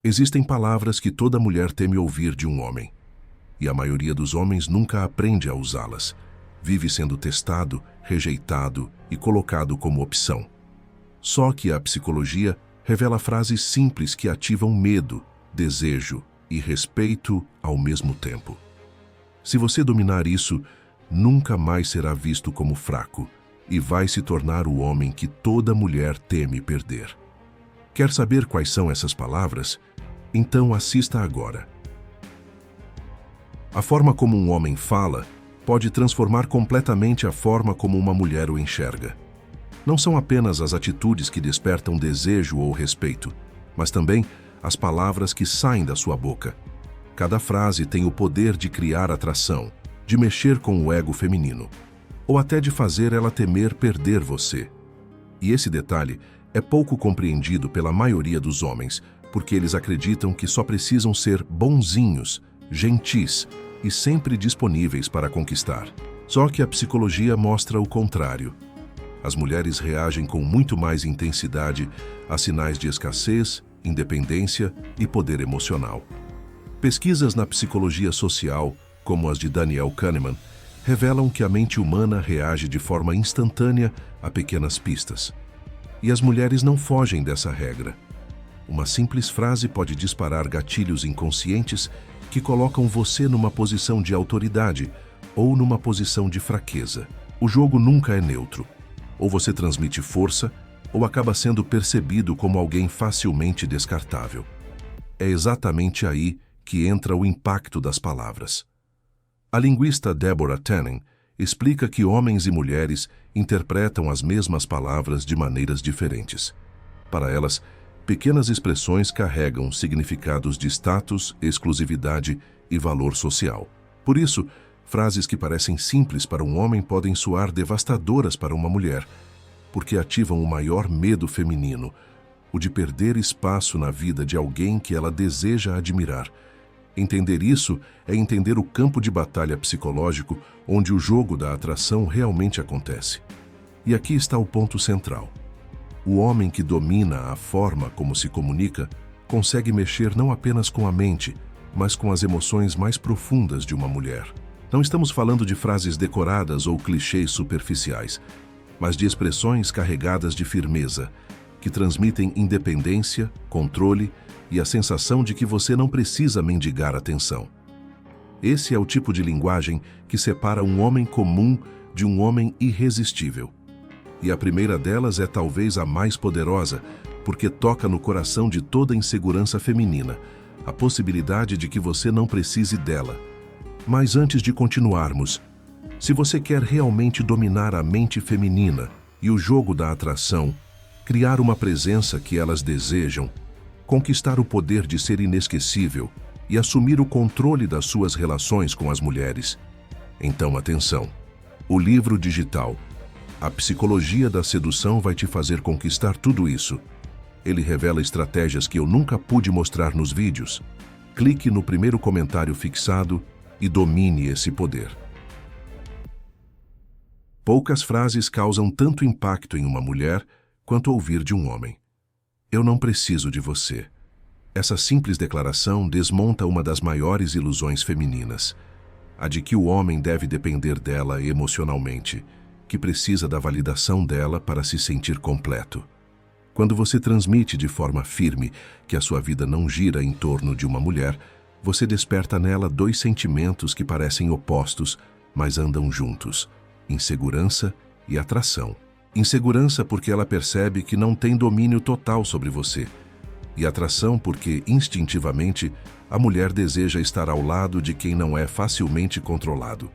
Existem palavras que toda mulher teme ouvir de um homem, e a maioria dos homens nunca aprende a usá-las. Vive sendo testado, rejeitado e colocado como opção. Só que a psicologia revela frases simples que ativam medo, desejo e respeito ao mesmo tempo. Se você dominar isso, nunca mais será visto como fraco e vai se tornar o homem que toda mulher teme perder. Quer saber quais são essas palavras? Então assista agora. A forma como um homem fala pode transformar completamente a forma como uma mulher o enxerga. Não são apenas as atitudes que despertam desejo ou respeito, mas também as palavras que saem da sua boca. Cada frase tem o poder de criar atração, de mexer com o ego feminino, ou até de fazer ela temer perder você. E esse detalhe é pouco compreendido pela maioria dos homens, porque eles acreditam que só precisam ser bonzinhos, gentis e sempre disponíveis para conquistar. Só que a psicologia mostra o contrário. As mulheres reagem com muito mais intensidade a sinais de escassez, independência e poder emocional. Pesquisas na psicologia social, como as de Daniel Kahneman, revelam que a mente humana reage de forma instantânea a pequenas pistas. E as mulheres não fogem dessa regra. Uma simples frase pode disparar gatilhos inconscientes que colocam você numa posição de autoridade ou numa posição de fraqueza. O jogo nunca é neutro. Ou você transmite força, ou acaba sendo percebido como alguém facilmente descartável. É exatamente aí que entra o impacto das palavras. A linguista Deborah Tannen explica que homens e mulheres interpretam as mesmas palavras de maneiras diferentes. Para elas, pequenas expressões carregam significados de status, exclusividade e valor social. Por isso, frases que parecem simples para um homem podem soar devastadoras para uma mulher, porque ativam o maior medo feminino, o de perder espaço na vida de alguém que ela deseja admirar. Entender isso é entender o campo de batalha psicológico onde o jogo da atração realmente acontece. E aqui está o ponto central. O homem que domina a forma como se comunica consegue mexer não apenas com a mente, mas com as emoções mais profundas de uma mulher. Não estamos falando de frases decoradas ou clichês superficiais, mas de expressões carregadas de firmeza, que transmitem independência, controle e a sensação de que você não precisa mendigar atenção. Esse é o tipo de linguagem que separa um homem comum de um homem irresistível. E a primeira delas é talvez a mais poderosa, porque toca no coração de toda insegurança feminina, a possibilidade de que você não precise dela. Mas antes de continuarmos, se você quer realmente dominar a mente feminina e o jogo da atração, criar uma presença que elas desejam, conquistar o poder de ser inesquecível e assumir o controle das suas relações com as mulheres, então atenção. O livro digital A Psicologia da Sedução vai te fazer conquistar tudo isso. Ele revela estratégias que eu nunca pude mostrar nos vídeos. Clique no primeiro comentário fixado e domine esse poder. Poucas frases causam tanto impacto em uma mulher quanto ouvir de um homem. Eu não preciso de você. Essa simples declaração desmonta uma das maiores ilusões femininas, a de que o homem deve depender dela emocionalmente, que precisa da validação dela para se sentir completo. Quando você transmite de forma firme que a sua vida não gira em torno de uma mulher, você desperta nela dois sentimentos que parecem opostos, mas andam juntos: insegurança e atração. Insegurança porque ela percebe que não tem domínio total sobre você, e atração porque, instintivamente, a mulher deseja estar ao lado de quem não é facilmente controlado.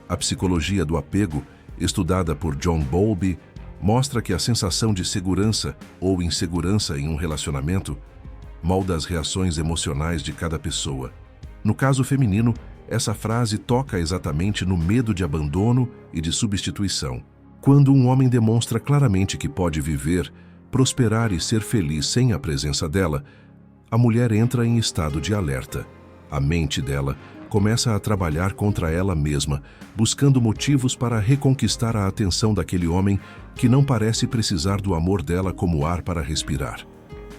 A psicologia do apego, estudada por John Bowlby, mostra que a sensação de segurança ou insegurança em um relacionamento molda as reações emocionais de cada pessoa. No caso feminino, essa frase toca exatamente no medo de abandono e de substituição. Quando um homem demonstra claramente que pode viver, prosperar e ser feliz sem a presença dela, a mulher entra em estado de alerta. A mente dela começa a trabalhar contra ela mesma, buscando motivos para reconquistar a atenção daquele homem que não parece precisar do amor dela como ar para respirar.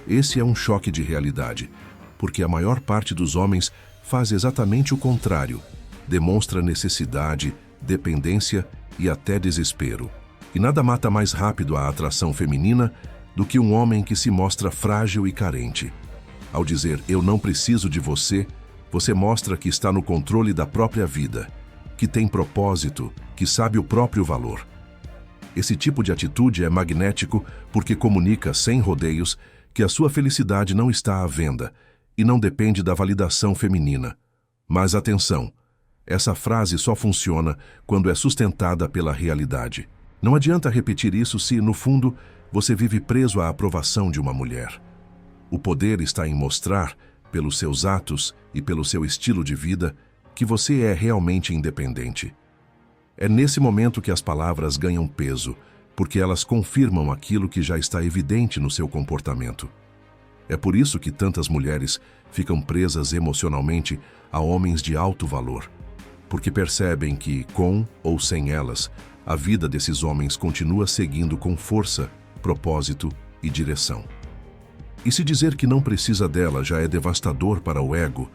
Esse é um choque de realidade, porque a maior parte dos homens faz exatamente o contrário. Demonstra necessidade, dependência e até desespero. E nada mata mais rápido a atração feminina do que um homem que se mostra frágil e carente. Ao dizer "eu não preciso de você", você mostra que está no controle da própria vida, que tem propósito, que sabe o próprio valor. Esse tipo de atitude é magnético porque comunica sem rodeios que a sua felicidade não está à venda e não depende da validação feminina. Mas atenção, essa frase só funciona quando é sustentada pela realidade. Não adianta repetir isso se, no fundo, você vive preso à aprovação de uma mulher. O poder está em mostrar, pelos seus atos e pelo seu estilo de vida, que você é realmente independente. É nesse momento que as palavras ganham peso, porque elas confirmam aquilo que já está evidente no seu comportamento. É por isso que tantas mulheres ficam presas emocionalmente a homens de alto valor, porque percebem que, com ou sem elas, a vida desses homens continua seguindo com força, propósito e direção. E se dizer que não precisa dela já é devastador para o ego,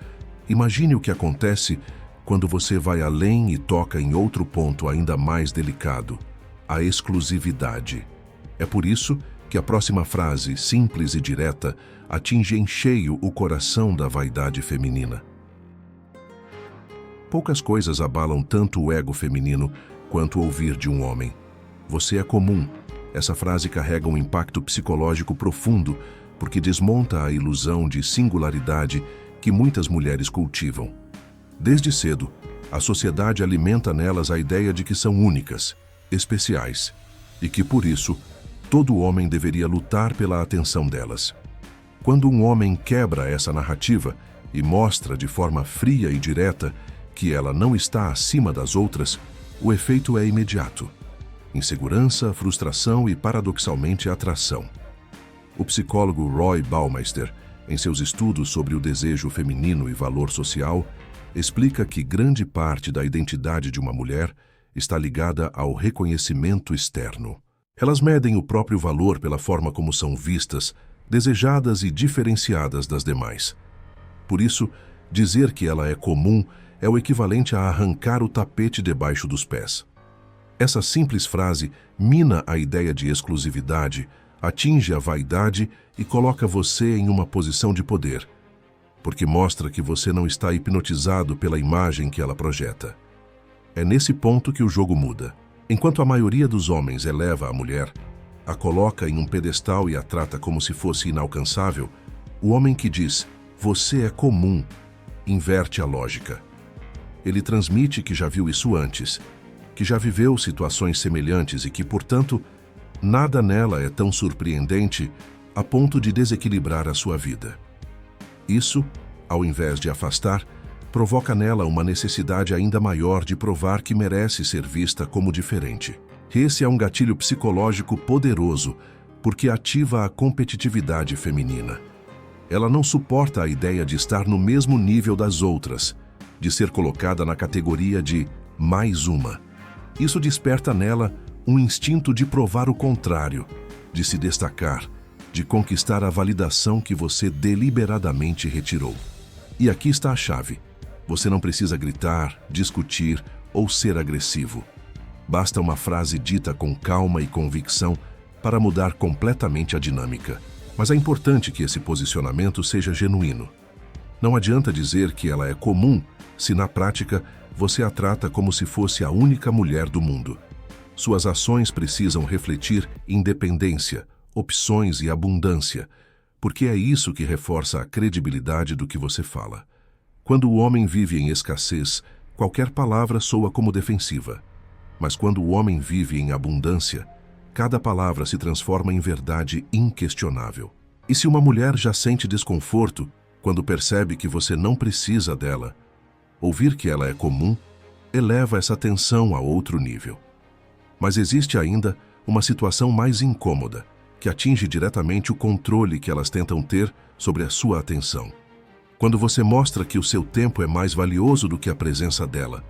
imagine o que acontece quando você vai além e toca em outro ponto ainda mais delicado, a exclusividade. É por isso que a próxima frase, simples e direta, atinge em cheio o coração da vaidade feminina. Poucas coisas abalam tanto o ego feminino quanto ouvir de um homem: "Você é comum." Essa frase carrega um impacto psicológico profundo porque desmonta a ilusão de singularidade que muitas mulheres cultivam. Desde cedo, a sociedade alimenta nelas a ideia de que são únicas, especiais, e que, por isso, todo homem deveria lutar pela atenção delas. Quando um homem quebra essa narrativa e mostra de forma fria e direta que ela não está acima das outras, o efeito é imediato: insegurança, frustração e, paradoxalmente, atração. O psicólogo Roy Baumeister, em seus estudos sobre o desejo feminino e valor social, explica que grande parte da identidade de uma mulher está ligada ao reconhecimento externo. Elas medem o próprio valor pela forma como são vistas, desejadas e diferenciadas das demais. Por isso, dizer que ela é comum é o equivalente a arrancar o tapete debaixo dos pés. Essa simples frase mina a ideia de exclusividade, atinge a vaidade e coloca você em uma posição de poder, porque mostra que você não está hipnotizado pela imagem que ela projeta. É nesse ponto que o jogo muda. Enquanto a maioria dos homens eleva a mulher, a coloca em um pedestal e a trata como se fosse inalcançável, o homem que diz "você é comum" inverte a lógica. Ele transmite que já viu isso antes, que já viveu situações semelhantes e que, portanto, nada nela é tão surpreendente a ponto de desequilibrar a sua vida. Isso, ao invés de afastar, provoca nela uma necessidade ainda maior de provar que merece ser vista como diferente. Esse é um gatilho psicológico poderoso, porque ativa a competitividade feminina. Ela não suporta a ideia de estar no mesmo nível das outras, de ser colocada na categoria de mais uma. Isso desperta nela um instinto de provar o contrário, de se destacar, de conquistar a validação que você deliberadamente retirou. E aqui está a chave. Você não precisa gritar, discutir ou ser agressivo. Basta uma frase dita com calma e convicção para mudar completamente a dinâmica. Mas é importante que esse posicionamento seja genuíno. Não adianta dizer que ela é comum se, na prática, você a trata como se fosse a única mulher do mundo. Suas ações precisam refletir independência, opções e abundância, porque é isso que reforça a credibilidade do que você fala. Quando o homem vive em escassez, qualquer palavra soa como defensiva. Mas quando o homem vive em abundância, cada palavra se transforma em verdade inquestionável. E se uma mulher já sente desconforto quando percebe que você não precisa dela, ouvir que ela é comum eleva essa tensão a outro nível. Mas existe ainda uma situação mais incômoda, que atinge diretamente o controle que elas tentam ter sobre a sua atenção. Quando você mostra que o seu tempo é mais valioso do que a presença dela.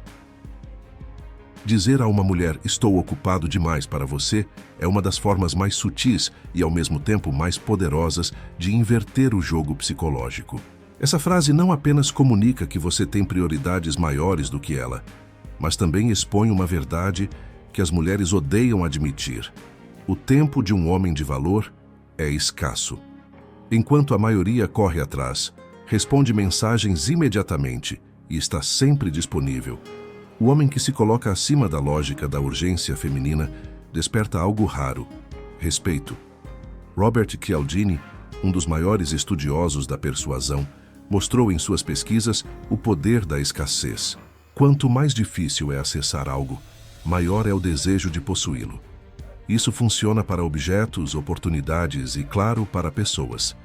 Dizer a uma mulher "estou ocupado demais para você" é uma das formas mais sutis e ao mesmo tempo mais poderosas de inverter o jogo psicológico. Essa frase não apenas comunica que você tem prioridades maiores do que ela, mas também expõe uma verdade que as mulheres odeiam admitir. O tempo de um homem de valor é escasso. Enquanto a maioria corre atrás, responde mensagens imediatamente e está sempre disponível, o homem que se coloca acima da lógica da urgência feminina desperta algo raro: respeito. Robert Cialdini, um dos maiores estudiosos da persuasão, mostrou em suas pesquisas o poder da escassez. Quanto mais difícil é acessar algo, maior é o desejo de possuí-lo. Isso funciona para objetos, oportunidades e, claro, para pessoas.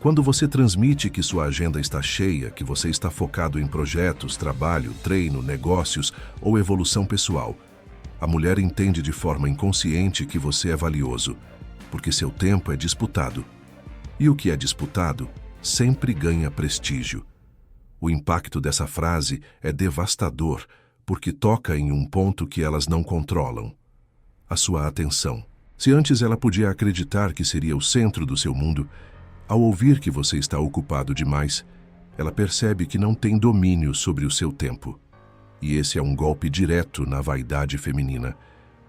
Quando você transmite que sua agenda está cheia, que você está focado em projetos, trabalho, treino, negócios ou evolução pessoal, a mulher entende de forma inconsciente que você é valioso, porque seu tempo é disputado. E o que é disputado sempre ganha prestígio. O impacto dessa frase é devastador, porque toca em um ponto que elas não controlam: a sua atenção. Se antes ela podia acreditar que seria o centro do seu mundo, ao ouvir que você está ocupado demais, ela percebe que não tem domínio sobre o seu tempo. E esse é um golpe direto na vaidade feminina,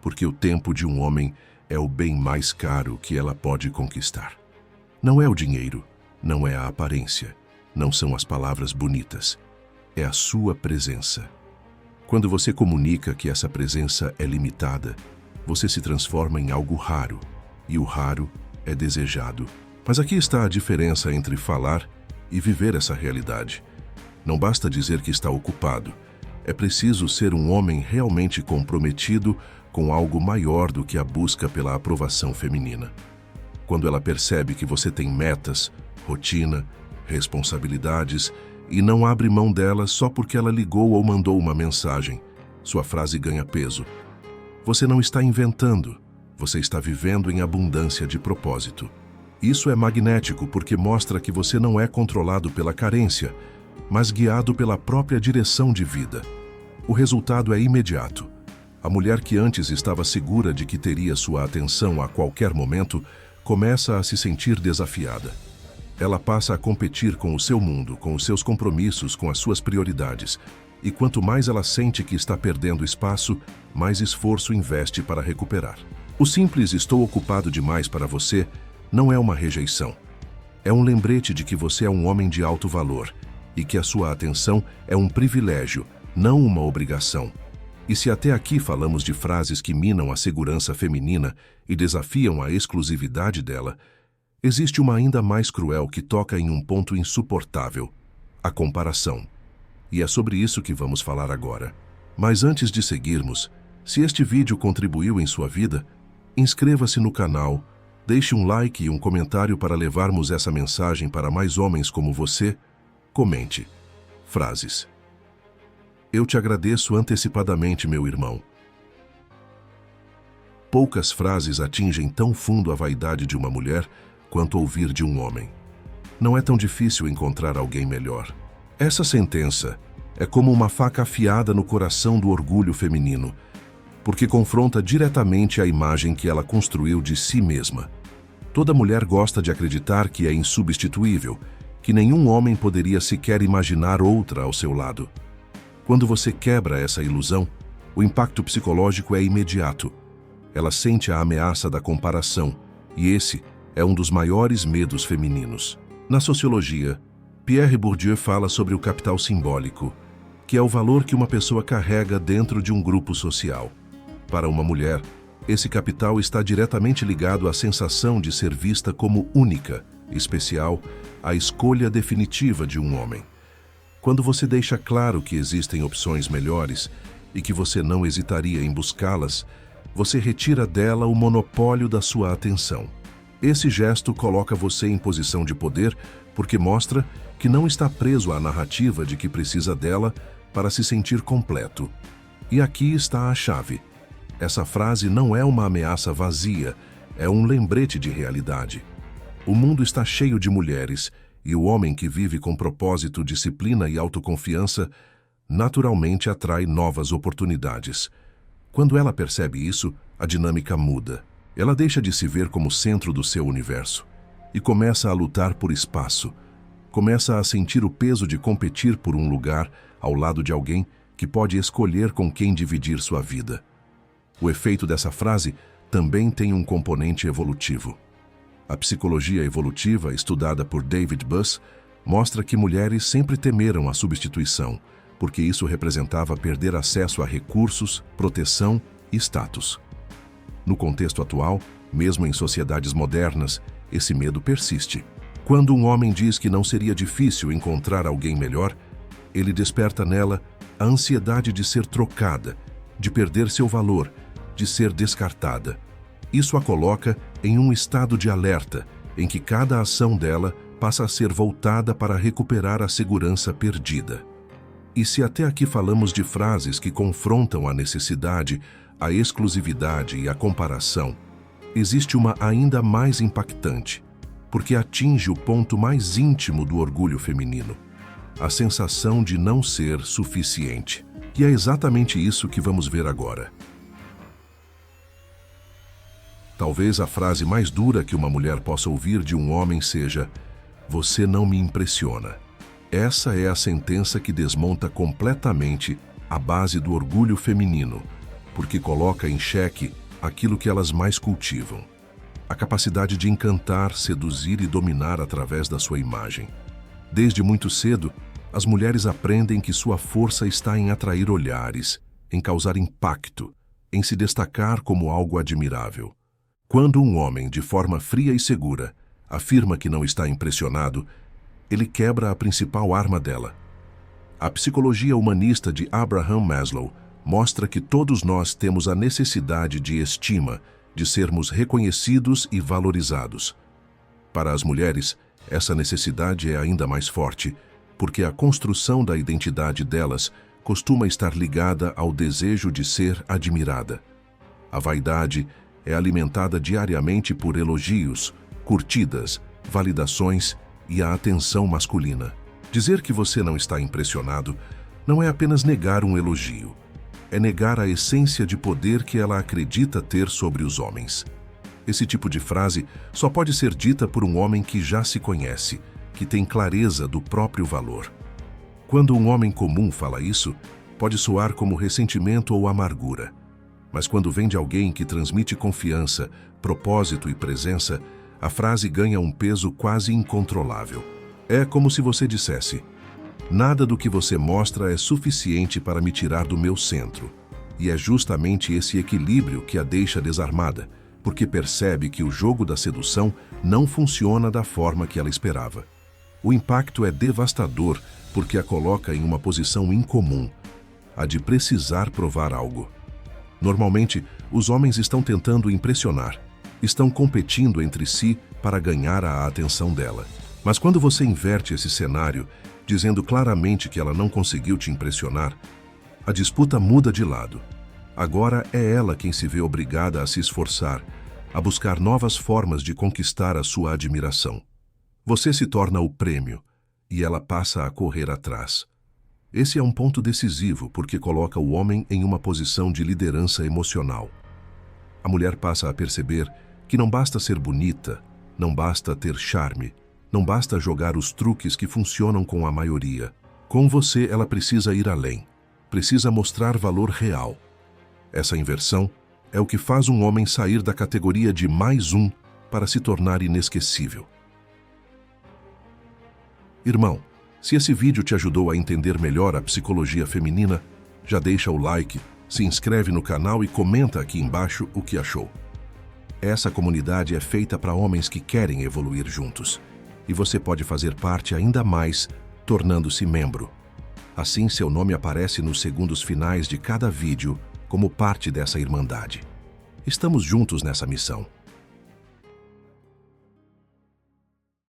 porque o tempo de um homem é o bem mais caro que ela pode conquistar. Não é o dinheiro, não é a aparência, não são as palavras bonitas, é a sua presença. Quando você comunica que essa presença é limitada, você se transforma em algo raro, e o raro é desejado. Mas aqui está a diferença entre falar e viver essa realidade. Não basta dizer que está ocupado. É preciso ser um homem realmente comprometido com algo maior do que a busca pela aprovação feminina. Quando ela percebe que você tem metas, rotina, responsabilidades e não abre mão delas só porque ela ligou ou mandou uma mensagem, sua frase ganha peso. Você não está inventando, você está vivendo em abundância de propósito. Isso é magnético porque mostra que você não é controlado pela carência, mas guiado pela própria direção de vida. O resultado é imediato. A mulher que antes estava segura de que teria sua atenção a qualquer momento, começa a se sentir desafiada. Ela passa a competir com o seu mundo, com os seus compromissos, com as suas prioridades. E quanto mais ela sente que está perdendo espaço, mais esforço investe para recuperar. O simples "estou ocupado demais" para você não é uma rejeição. É um lembrete de que você é um homem de alto valor e que a sua atenção é um privilégio, não uma obrigação. E se até aqui falamos de frases que minam a segurança feminina e desafiam a exclusividade dela, existe uma ainda mais cruel que toca em um ponto insuportável: a comparação. E é sobre isso que vamos falar agora. Mas antes de seguirmos, se este vídeo contribuiu em sua vida, inscreva-se no canal, deixe um like e um comentário para levarmos essa mensagem para mais homens como você. Comente. Frases. Eu te agradeço antecipadamente, meu irmão. Poucas frases atingem tão fundo a vaidade de uma mulher quanto ouvir de um homem. Não é tão difícil encontrar alguém melhor. Essa sentença é como uma faca afiada no coração do orgulho feminino, porque confronta diretamente a imagem que ela construiu de si mesma. Toda mulher gosta de acreditar que é insubstituível, que nenhum homem poderia sequer imaginar outra ao seu lado. Quando você quebra essa ilusão, o impacto psicológico é imediato. Ela sente a ameaça da comparação, e esse é um dos maiores medos femininos. Na sociologia, Pierre Bourdieu fala sobre o capital simbólico, que é o valor que uma pessoa carrega dentro de um grupo social. Para uma mulher, esse capital está diretamente ligado à sensação de ser vista como única, especial, a escolha definitiva de um homem. Quando você deixa claro que existem opções melhores e que você não hesitaria em buscá-las, você retira dela o monopólio da sua atenção. Esse gesto coloca você em posição de poder porque mostra que não está preso à narrativa de que precisa dela para se sentir completo. E aqui está a chave. Essa frase não é uma ameaça vazia, é um lembrete de realidade. O mundo está cheio de mulheres, e o homem que vive com propósito, disciplina e autoconfiança naturalmente atrai novas oportunidades. Quando ela percebe isso, a dinâmica muda. Ela deixa de se ver como centro do seu universo e começa a lutar por espaço, começa a sentir o peso de competir por um lugar ao lado de alguém que pode escolher com quem dividir sua vida. O efeito dessa frase também tem um componente evolutivo. A psicologia evolutiva, estudada por David Buss, mostra que mulheres sempre temeram a substituição, porque isso representava perder acesso a recursos, proteção e status. No contexto atual, mesmo em sociedades modernas, esse medo persiste. Quando um homem diz que não seria difícil encontrar alguém melhor, ele desperta nela a ansiedade de ser trocada, de perder seu valor, de ser descartada. Isso a coloca em um estado de alerta, em que cada ação dela passa a ser voltada para recuperar a segurança perdida. E se até aqui falamos de frases que confrontam a necessidade, a exclusividade e a comparação, existe uma ainda mais impactante, porque atinge o ponto mais íntimo do orgulho feminino, a sensação de não ser suficiente. E é exatamente isso que vamos ver agora. Talvez a frase mais dura que uma mulher possa ouvir de um homem seja: "Você não me impressiona." Essa é a sentença que desmonta completamente a base do orgulho feminino, porque coloca em xeque aquilo que elas mais cultivam: a capacidade de encantar, seduzir e dominar através da sua imagem. Desde muito cedo, as mulheres aprendem que sua força está em atrair olhares, em causar impacto, em se destacar como algo admirável. Quando um homem, de forma fria e segura, afirma que não está impressionado, ele quebra a principal arma dela. A psicologia humanista de Abraham Maslow mostra que todos nós temos a necessidade de estima, de sermos reconhecidos e valorizados. Para as mulheres, essa necessidade é ainda mais forte, porque a construção da identidade delas costuma estar ligada ao desejo de ser admirada. A vaidade é alimentada diariamente por elogios, curtidas, validações e a atenção masculina. Dizer que você não está impressionado não é apenas negar um elogio, é negar a essência de poder que ela acredita ter sobre os homens. Esse tipo de frase só pode ser dita por um homem que já se conhece, que tem clareza do próprio valor. Quando um homem comum fala isso, pode soar como ressentimento ou amargura. Mas quando vem de alguém que transmite confiança, propósito e presença, a frase ganha um peso quase incontrolável. É como se você dissesse: "Nada do que você mostra é suficiente para me tirar do meu centro." E é justamente esse equilíbrio que a deixa desarmada, porque percebe que o jogo da sedução não funciona da forma que ela esperava. O impacto é devastador porque a coloca em uma posição incomum, a de precisar provar algo. Normalmente, os homens estão tentando impressionar, estão competindo entre si para ganhar a atenção dela. Mas quando você inverte esse cenário, dizendo claramente que ela não conseguiu te impressionar, a disputa muda de lado. Agora é ela quem se vê obrigada a se esforçar, a buscar novas formas de conquistar a sua admiração. Você se torna o prêmio e ela passa a correr atrás. Esse é um ponto decisivo porque coloca o homem em uma posição de liderança emocional. A mulher passa a perceber que não basta ser bonita, não basta ter charme, não basta jogar os truques que funcionam com a maioria. Com você, ela precisa ir além, precisa mostrar valor real. Essa inversão é o que faz um homem sair da categoria de mais um para se tornar inesquecível. Irmão, se esse vídeo te ajudou a entender melhor a psicologia feminina, já deixa o like, se inscreve no canal e comenta aqui embaixo o que achou. Essa comunidade é feita para homens que querem evoluir juntos, e você pode fazer parte ainda mais tornando-se membro. Assim, seu nome aparece nos segundos finais de cada vídeo como parte dessa irmandade. Estamos juntos nessa missão.